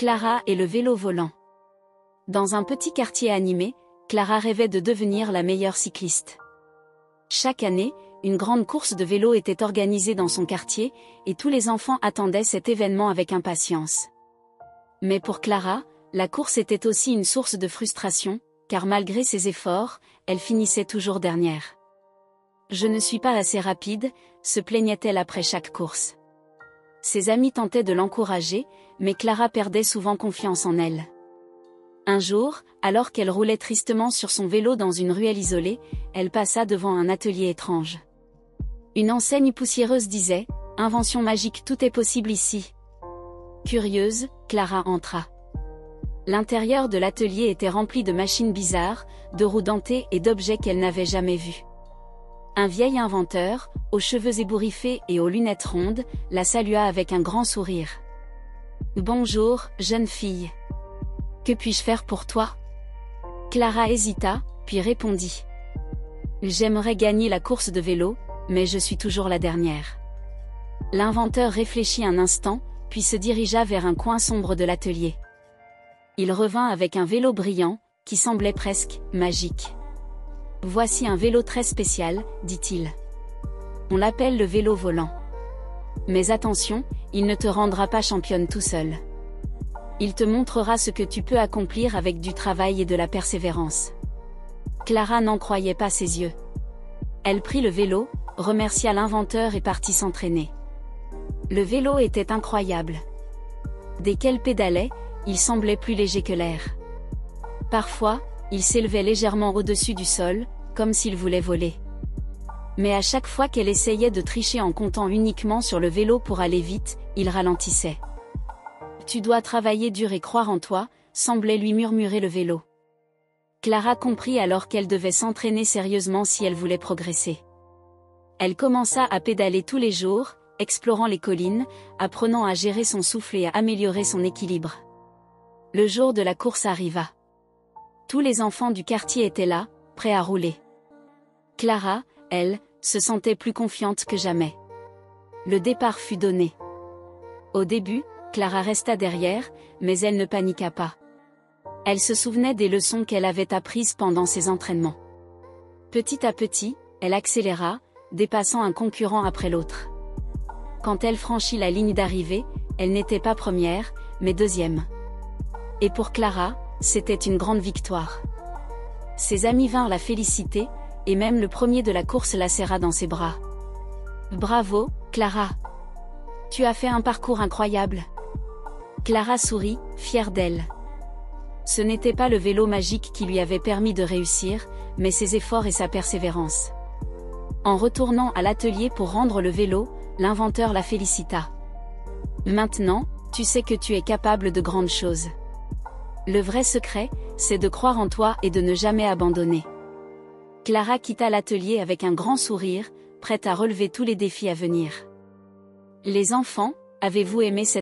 Clara et le vélo volant. Dans un petit quartier animé, Clara rêvait de devenir la meilleure cycliste. Chaque année, une grande course de vélo était organisée dans son quartier, et tous les enfants attendaient cet événement avec impatience. Mais pour Clara, la course était aussi une source de frustration, car malgré ses efforts, elle finissait toujours dernière. Je ne suis pas assez rapide, se plaignait-elle après chaque course. Ses amis tentaient de l'encourager, mais Clara perdait souvent confiance en elle. Un jour, alors qu'elle roulait tristement sur son vélo dans une ruelle isolée, elle passa devant un atelier étrange. Une enseigne poussiéreuse disait « Invention magique, tout est possible ici ». Curieuse, Clara entra. L'intérieur de l'atelier était rempli de machines bizarres, de roues dentées et d'objets qu'elle n'avait jamais vus. Un vieil inventeur, aux cheveux ébouriffés et aux lunettes rondes, la salua avec un grand sourire. « Bonjour, jeune fille. Que puis-je faire pour toi ?» Clara hésita, puis répondit. « J'aimerais gagner la course de vélo, mais je suis toujours la dernière. » L'inventeur réfléchit un instant, puis se dirigea vers un coin sombre de l'atelier. Il revint avec un vélo brillant, qui semblait presque magique. « Voici un vélo très spécial, dit-il. On l'appelle le vélo volant. Mais attention, il ne te rendra pas championne tout seul. Il te montrera ce que tu peux accomplir avec du travail et de la persévérance. » Clara n'en croyait pas ses yeux. Elle prit le vélo, remercia l'inventeur et partit s'entraîner. Le vélo était incroyable. Dès qu'elle pédalait, il semblait plus léger que l'air. Parfois, il s'élevait légèrement au-dessus du sol, comme s'il voulait voler. Mais à chaque fois qu'elle essayait de tricher en comptant uniquement sur le vélo pour aller vite, il ralentissait. « Tu dois travailler dur et croire en toi », semblait lui murmurer le vélo. Clara comprit alors qu'elle devait s'entraîner sérieusement si elle voulait progresser. Elle commença à pédaler tous les jours, explorant les collines, apprenant à gérer son souffle et à améliorer son équilibre. Le jour de la course arriva. Tous les enfants du quartier étaient là, prêts à rouler. Clara, elle, se sentait plus confiante que jamais. Le départ fut donné. Au début, Clara resta derrière, mais elle ne paniqua pas. Elle se souvenait des leçons qu'elle avait apprises pendant ses entraînements. Petit à petit, elle accéléra, dépassant un concurrent après l'autre. Quand elle franchit la ligne d'arrivée, elle n'était pas première, mais deuxième. Et pour Clara, c'était une grande victoire. Ses amis vinrent la féliciter, et même le premier de la course la serra dans ses bras. « Bravo, Clara! Tu as fait un parcours incroyable !» Clara sourit, fière d'elle. Ce n'était pas le vélo magique qui lui avait permis de réussir, mais ses efforts et sa persévérance. En retournant à l'atelier pour rendre le vélo, l'inventeur la félicita. « Maintenant, tu sais que tu es capable de grandes choses. Le vrai secret, c'est de croire en toi et de ne jamais abandonner. » Clara quitta l'atelier avec un grand sourire, prête à relever tous les défis à venir. Les enfants, avez-vous aimé cette